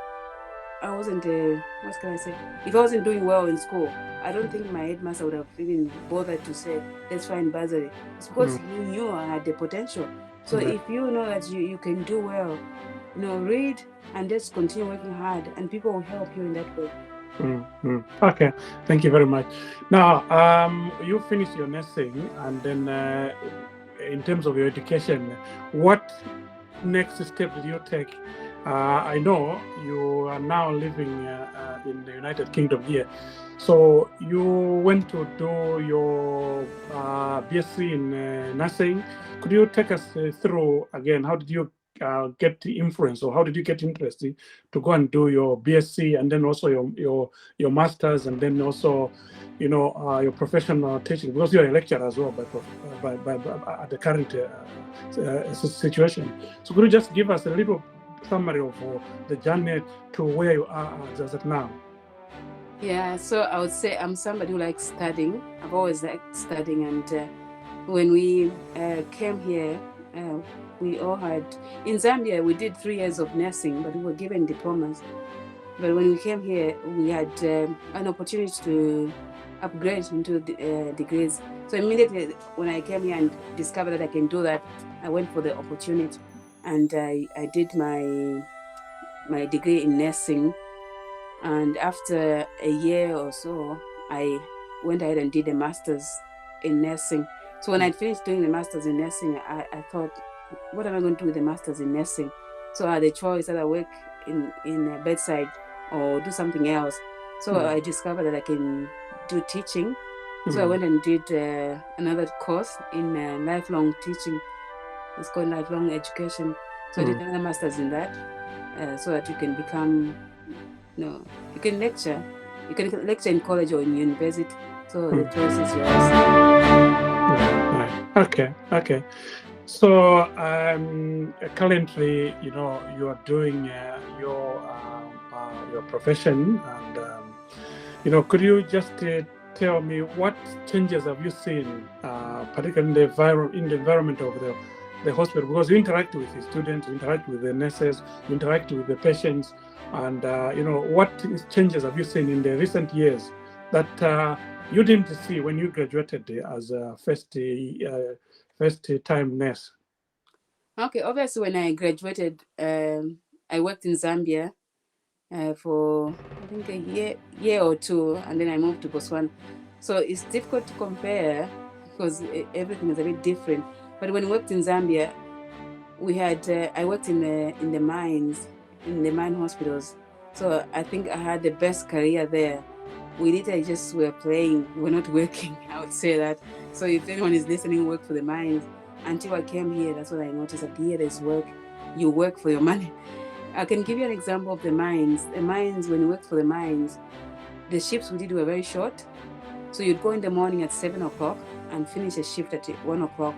can I say? If I wasn't doing well in school, I don't think my headmaster would have even bothered to say, let's find bursary. It's because you knew I had the potential. So if you know that you can do well, read and just continue working hard, and people will help you in that way. Okay, thank you very much. Now, you finished your nursing, and then in terms of your education, what next step did you take? I know you are now living in the United Kingdom here. So you went to do your BSc in nursing. Could you take us through again? How did you get the influence, or how did you get interested to go and do your BSc, and then also your masters, and then also your professional teaching, because you're a lecturer as well by at the current situation. So could you just give us a little summary of the journey to where you are as of now? Yeah, so I would say I'm somebody who likes studying. I've always liked studying, and when we came here, we all had, in Zambia, we did 3 years of nursing, but we were given diplomas. But when we came here, we had an opportunity to upgrade into degrees. So immediately when I came here and discovered that I can do that, I went for the opportunity, and I did my degree in nursing. And after a year or so, I went ahead and did a master's in nursing. So when I finished doing the master's in nursing, I thought, what am I going to do with the master's in nursing? So I had a choice, either work in a bedside or do something else. So I discovered that I can do teaching. So I went and did another course in lifelong teaching. It's called lifelong education. So I did another master's in that, so that you can become, you can lecture. You can lecture in college or in university. So the choice is yours. Okay. So currently, you are doing your profession, and could you just tell me what changes have you seen, particularly in the environment of the hospital? Because you interact with the students, you interact with the nurses, you interact with the patients, and what changes have you seen in the recent years that you didn't see when you graduated as a first time nurse? Okay, obviously, when I graduated, I worked in Zambia for I think a year or two, and then I moved to Botswana. So it's difficult to compare because everything is a bit different. But when I worked in Zambia, we had I worked in the mines, in the mine hospitals. So I think I had the best career there. We literally just were playing, we were not working. I would say that. So if anyone is listening, work for the mines. Until I came here, that's what I noticed. That here there's work. You work for your money. I can give you an example of the mines. The mines, when you worked for the mines, the shifts we did were very short. So you'd go in the morning at 7 o'clock and finish a shift at 1 o'clock.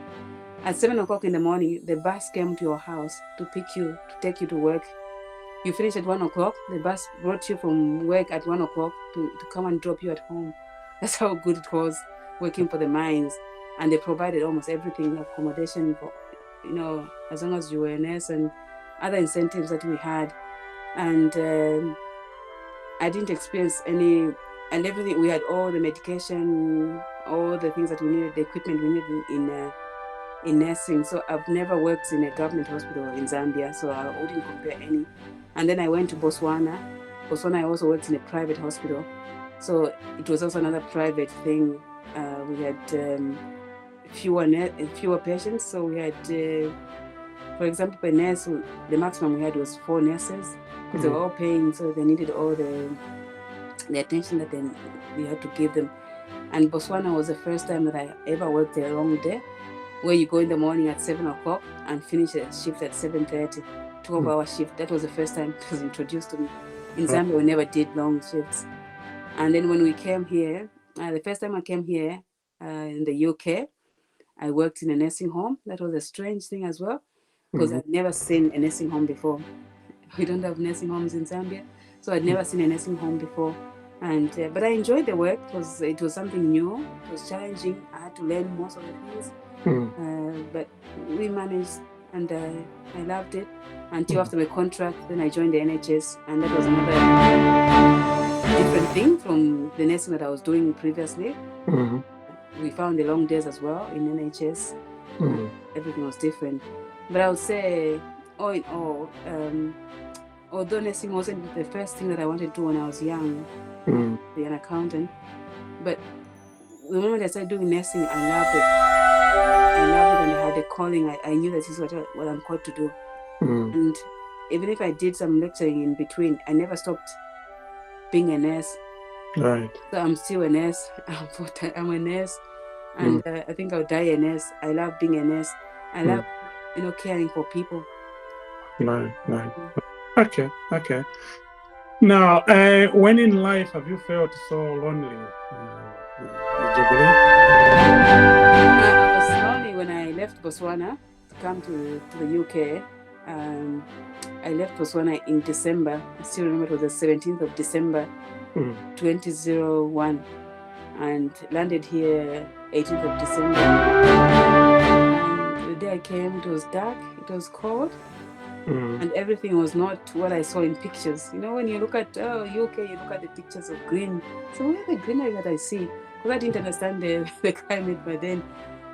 At 7 o'clock in the morning, the bus came to your house to pick you, to take you to work. You finish at 1 o'clock, the bus brought you from work at 1 o'clock to come and drop you at home. That's how good it was working for the mines. And they provided almost everything, accommodation, for, as long as you were a nurse, and other incentives that we had. And I didn't experience any, and everything, we had all the medication, all the things that we needed, the equipment we needed in nursing. So I've never worked in a government hospital in Zambia, so I wouldn't compare any. And then I went to Botswana. Botswana, I also worked in a private hospital. So it was also another private thing. We had fewer patients. So we had, for example, per nurse, the maximum we had was 4 nurses, because they were all paying, so they needed all the attention that we had to give them. And Botswana was the first time that I ever worked a long day, where you go in the morning at 7 o'clock and finish a shift at 7:30, 12-hour shift. That was the first time it was introduced to me. In Zambia, we never did long shifts. And then when we came here, the first time I came here in the UK, I worked in a nursing home. That was a strange thing as well, because I'd never seen a nursing home before. We don't have nursing homes in Zambia, so I'd never seen a nursing home before. And but I enjoyed the work. It was something new. It was challenging. I had to learn most of the things, but we managed, and I loved it until after my contract. Then I joined the NHS, and that was another different thing from the nursing that I was doing previously. We found the long days as well in NHS. Everything was different, but I would say, all in all, although nursing wasn't the first thing that I wanted to do when I was young, be an accountant, but the moment I started doing nursing, I loved it. I loved it, and I had a calling. I knew that this is what I'm called to do. And even if I did some lecturing in between, I never stopped being a nurse. Right. So I'm still a nurse. I'm a nurse, and I think I'll die a nurse. I love being a nurse. I love, caring for people. Right. Okay. Now, when in life have you felt so lonely, Jubilee? I was lonely when I left Botswana to come to the UK. I left Botswana in December. I still remember it was the 17th of December, 2001, and landed here 18th of December. And the day I came, it was dark, it was cold, and everything was not what I saw in pictures. When you look at UK, you look at the pictures of green. So where the greenery that I see? Because I didn't understand the climate by then.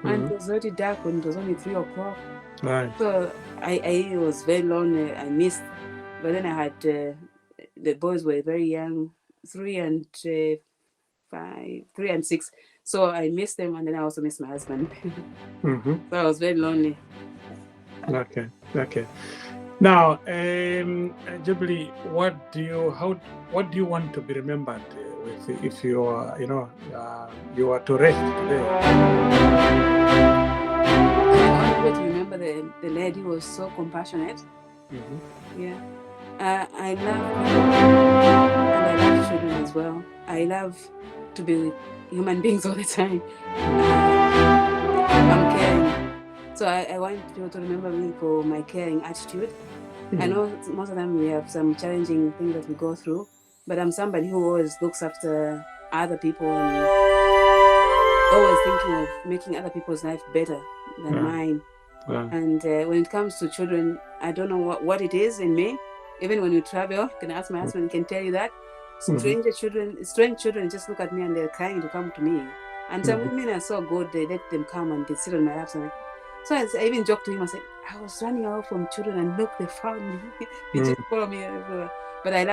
And it was very dark when it was only 3 o'clock. Right. So I was very lonely. I missed, but then I had the boys were very young, 3 and 5, 3 and 6. So I missed them, and then I also missed my husband. So I was very lonely. Okay. Now, Jubilee, what do you want to be remembered with if you are, you are to rest today? I want to remember the lady who was so compassionate. Yeah. I love people, and I love children as well. I love to be with human beings all the time. I'm caring. So I want people to remember me for my caring attitude. I know most of the time we have some challenging things that we go through, but I'm somebody who always looks after other people and always thinking of making other people's life better than mine. And when it comes to children, I don't know what it is in me. Even when we travel, you can ask my husband, he can tell you that. Strange children just look at me and they're crying to come to me. And some women are so good, they let them come and they sit on my lap. So I even joked to him, I said, I was running out from children and look, they found me. They just follow me everywhere. But I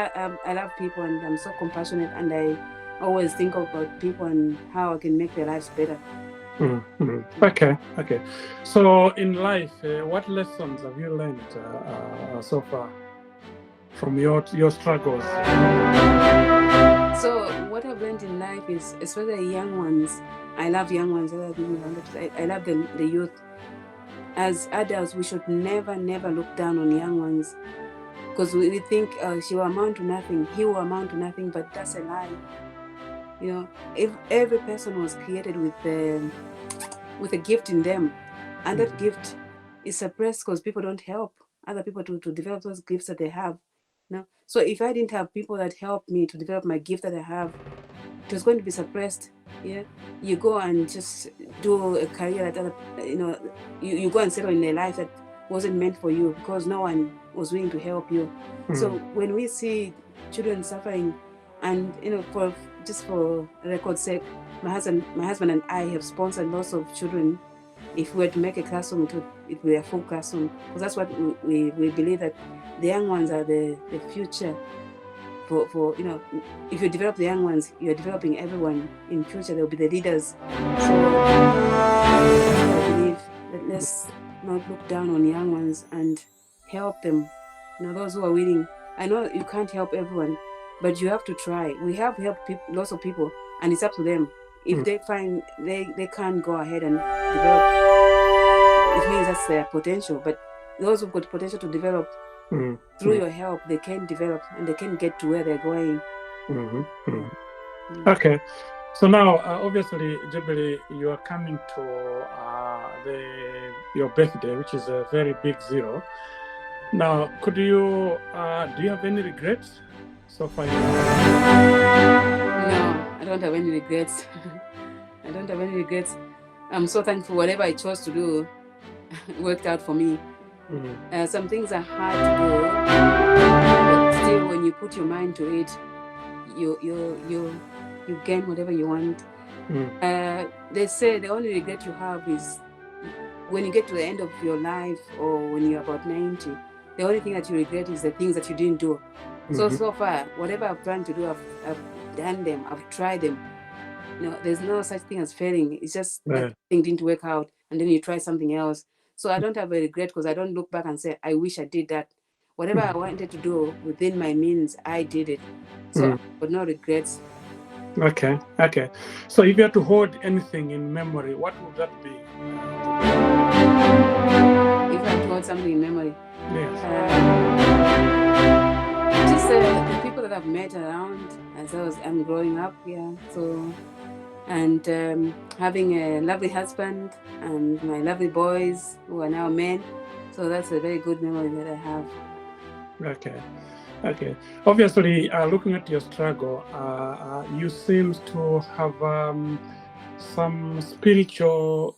love people and I'm so compassionate and I always think about people and how I can make their lives better. Okay. So in life, what lessons have you learned so far from your struggles? So what I've learned in life is, especially young ones, I love young ones. I love the youth. As adults, we should never look down on young ones, because we think she will amount to nothing, he will amount to nothing, but that's a lie. You know, if every person was created with a gift in them, and that gift is suppressed because people don't help other people to develop those gifts that they have. No, so if I didn't have people that helped me to develop my gift that I have, it was going to be suppressed. Yeah, you go and just do a career that you go and settle in a life that wasn't meant for you because no one was willing to help you. So when we see children suffering, and for record's sake, my husband and I have sponsored lots of children. If we were to make a classroom, it would be a full classroom, because that's what we believe, that the young ones are the future. For if you develop the young ones, you're developing everyone in future. They'll be the leaders. So I believe that let's not look down on young ones and help them. Those who are willing. I know you can't help everyone, but you have to try. We have helped lots of people, and it's up to them. If they find they can't go ahead and develop, it means that's their potential. But those who've got potential to develop, through your help, they can develop and they can get to where they're going. Okay. So now, obviously, Jubilee, you are coming to your birthday, which is a very big 0. Now, could you do you have any regrets so far? No, I don't have any regrets. I don't have any regrets. I'm so thankful. Whatever I chose to do worked out for me. Some things are hard to do, but still, when you put your mind to it, you gain whatever you want. They say the only regret you have is when you get to the end of your life, or when you're about 90. The only thing that you regret is the things that you didn't do. So far, whatever I've planned to do, I've done them. I've tried them. There's no such thing as failing. It's just that thing didn't work out, and then you try something else. So I don't have a regret, because I don't look back and say, I wish I did that. Whatever I wanted to do within my means, I did it. So I've got no regrets. Okay. So if you had to hold anything in memory, what would that be? If I had to hold something in memory? Yes. Just the people that I've met around as I'm growing up, so, and having a lovely husband and my lovely boys who are now men. So that's a very good memory that I have. Okay. Obviously, looking at your struggle, you seem to have some spiritual,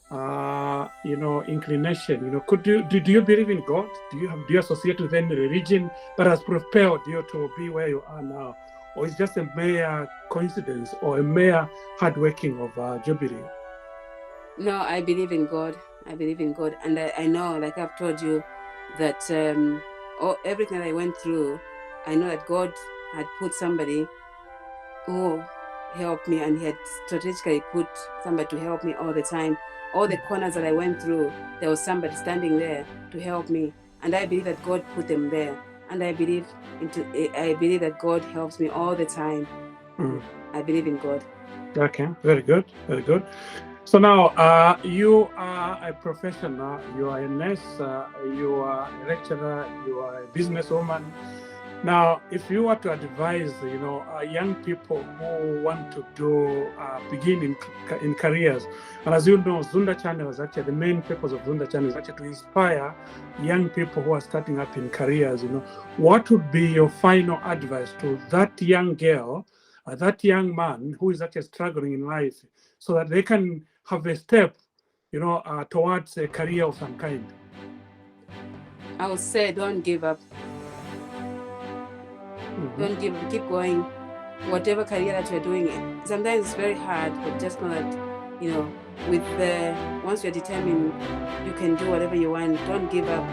inclination. Do you believe in God? Do you associate with any religion that has propelled you to be where you are now, or is just a mere coincidence or a mere hard working of Jubilee? No, I believe in God. And I know, like I've told you, that everything that I went through, I know that God had put somebody who helped me, and He had strategically put somebody to help me all the time. All the corners that I went through, there was somebody standing there to help me, and I believe that God put them there. And I believe that God helps me all the time. I believe in God. Okay, very good. So now, you are a professional, you are a nurse, you are a lecturer, you are a businesswoman. Now, if you were to advise, young people who want to begin in careers, and as you know, Zunda Channel is actually, the main purpose of Zunda Channel is actually to inspire young people who are starting up in careers, what would be your final advice to that young girl, that young man who is actually struggling in life, so that they can have a step, towards a career of some kind? I would say, don't give up. Don't give up. Keep going. whatever career that you're doing, sometimes it's very hard, but just know that, with once you're determined, you can do whatever you want. Don't give up.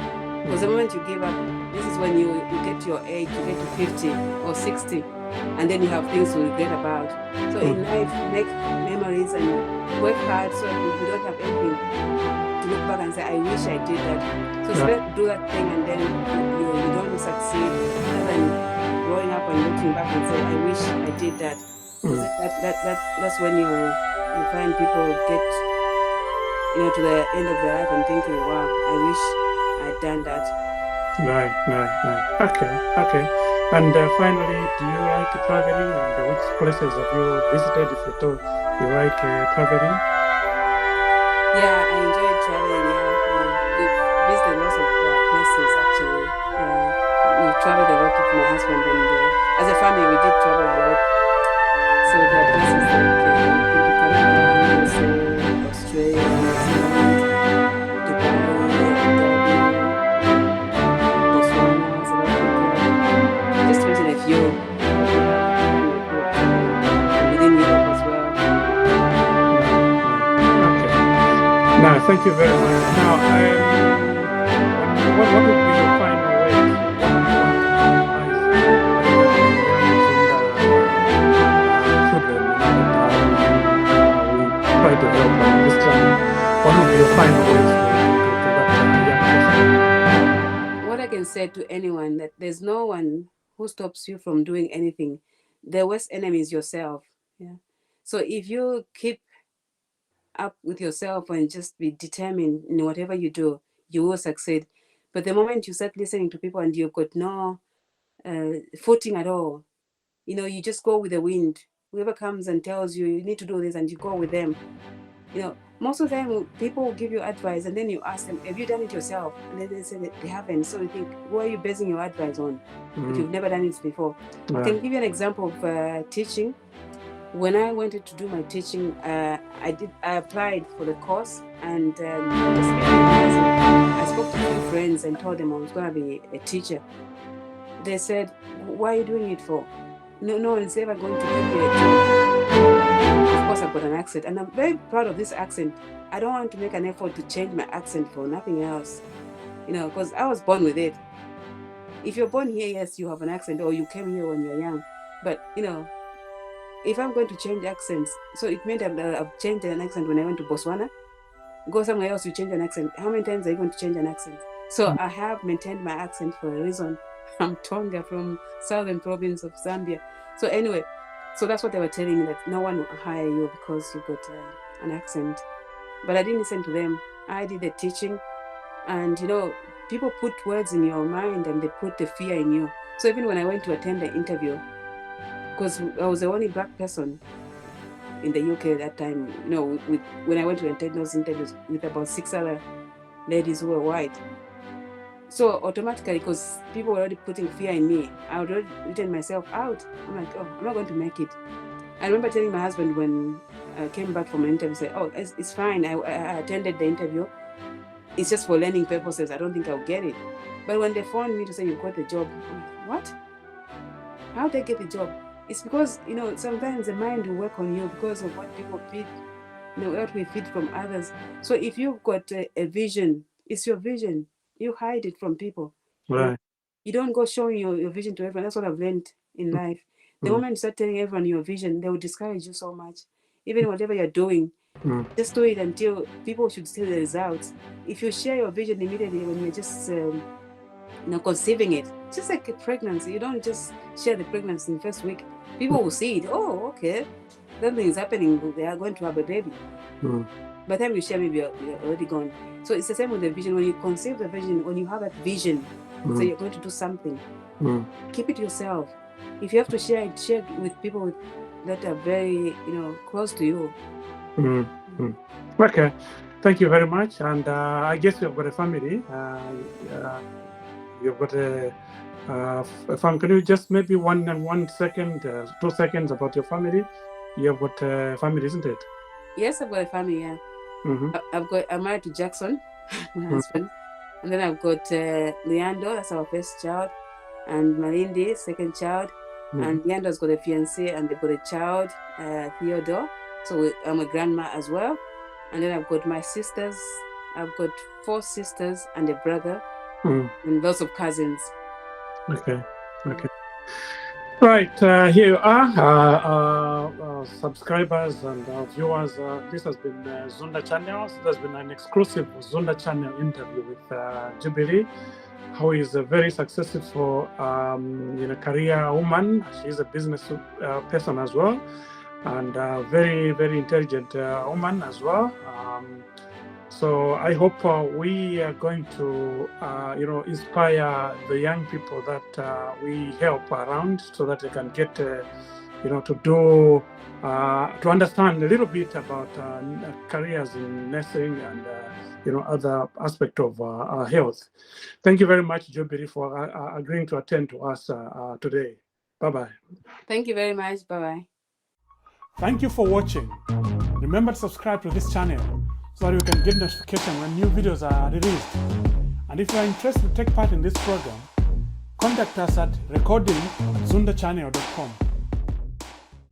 Because the moment you give up, this is when you get to your age, you get to 50 or 60, and then you have things to regret about. So in life, make memories and work hard so you don't have anything to look back and say, I wish I did that. So it's better to do that thing and then you don't succeed, rather than growing up and looking back and say, I wish I did that. That's when you find people get to the end of their life and thinking, wow, I wish I'd done that. Right. Okay. And finally, do you like traveling, and which places have you visited, if at all you like traveling? Yeah, I enjoy traveling. We've visited lots of places actually. We traveled a lot with my husband, and as a family, we did travel a lot. So there are places like Canada, USA, Australia, New Zealand, Dubai, Abu Dhabi, Botswana, South Africa. Just to mention a few. Within Europe as well. Okay. Now, thank you very much. Now, what would be your final words? What would you advise children that we try to help this time? What would be your final words to that young person? What I can say to anyone, that there's no one who stops you from doing anything. The worst enemy is yourself. Yeah. So if you keep up with yourself and just be determined in whatever you do, you will succeed. But the moment you start listening to people and you've got no footing at all, you just go with the wind. Whoever comes and tells you you need to do this, and you go with them. Most of the time people will give you advice, and then you ask them, have you done it yourself? And then they say that they haven't. So you think, what are you basing your advice on if you've never done it before? I can give you an example of teaching. When I wanted to do my teaching, I applied for the course, and I spoke to a few friends and told them I was going to be a teacher. They said, why are you doing it for? No one is ever going to give you a job. Of course, I've got an accent, and I'm very proud of this accent. I don't want to make an effort to change my accent for nothing else, because I was born with it. If you're born here, yes, you have an accent, or you came here when you're young. But, if I'm going to change accents, so it meant I've changed an accent when I went to Botswana. Go somewhere else, you change an accent. How many times are you going to change an accent? So I have maintained my accent for a reason. I'm Tonga, from southern province of Zambia. So anyway, so that's what they were telling me, that no one will hire you because you've got an accent. But I didn't listen to them. I did the teaching, and people put words in your mind and they put the fear in you. So even when I went to attend the interview, because I was the only black person in the UK at that time, when I went to attend those interviews with about 6 other ladies who were white. So automatically, because people were already putting fear in me, I had already written myself out. I'm like, oh, I'm not going to make it. I remember telling my husband when I came back from an interview, say, oh, it's fine. I attended the interview. It's just for learning purposes. I don't think I'll get it. But when they phoned me to say, you got the job, I'm like, what? How did I get the job? It's because, sometimes the mind will work on you because of what people feed, what we feed from others. So if you've got a vision, it's your vision. You hide it from people. Right. You don't go showing your vision to everyone. That's what I've learned in life. The moment you start telling everyone your vision, they will discourage you so much. Even whatever you're doing, just do it until people should see the results. If you share your vision immediately when you're just conceiving it, just like a pregnancy, you don't just share the pregnancy in the first week. People will see it. Oh, okay, something is happening. They are going to have a baby. By the time you share, maybe you're already gone. So it's the same with the vision. When you conceive the vision, when you have that vision, so you're going to do something, keep it yourself. If you have to share it, share it with people that are very, close to you. Okay, thank you very much. And I guess you've got a family. You've got a family. Can you just maybe 1 second, 2 seconds about your family? You've got a family, isn't it? Yes, I've got a family. Yeah, I'm married to Jackson, my husband, and then I've got Leandro. That's our first child, and Malindi, second child, And Yanda's got a fiancé and they've got a child, Theodore. So I'm a grandma as well. And then I've got my sisters. I've got 4 sisters and a brother, and lots of cousins. Okay. Right, here you are, subscribers and viewers. This has been Zunda Channel. This has been an exclusive Zunda Channel interview with Jubilee, who is a very successful career woman. She's a business person as well, and very, very intelligent woman as well. So I hope we are going to, inspire the young people that we help around, so that they can get, to understand a little bit about careers in nursing and, other aspect of health. Thank you very much, Jubilee, for agreeing to attend to us today. Bye-bye. Thank you very much. Bye-bye. Thank you for watching. Remember to subscribe to this channel so that you can get notification when new videos are released. And if you are interested to take part in this program, contact us at recording@zundachannel.com.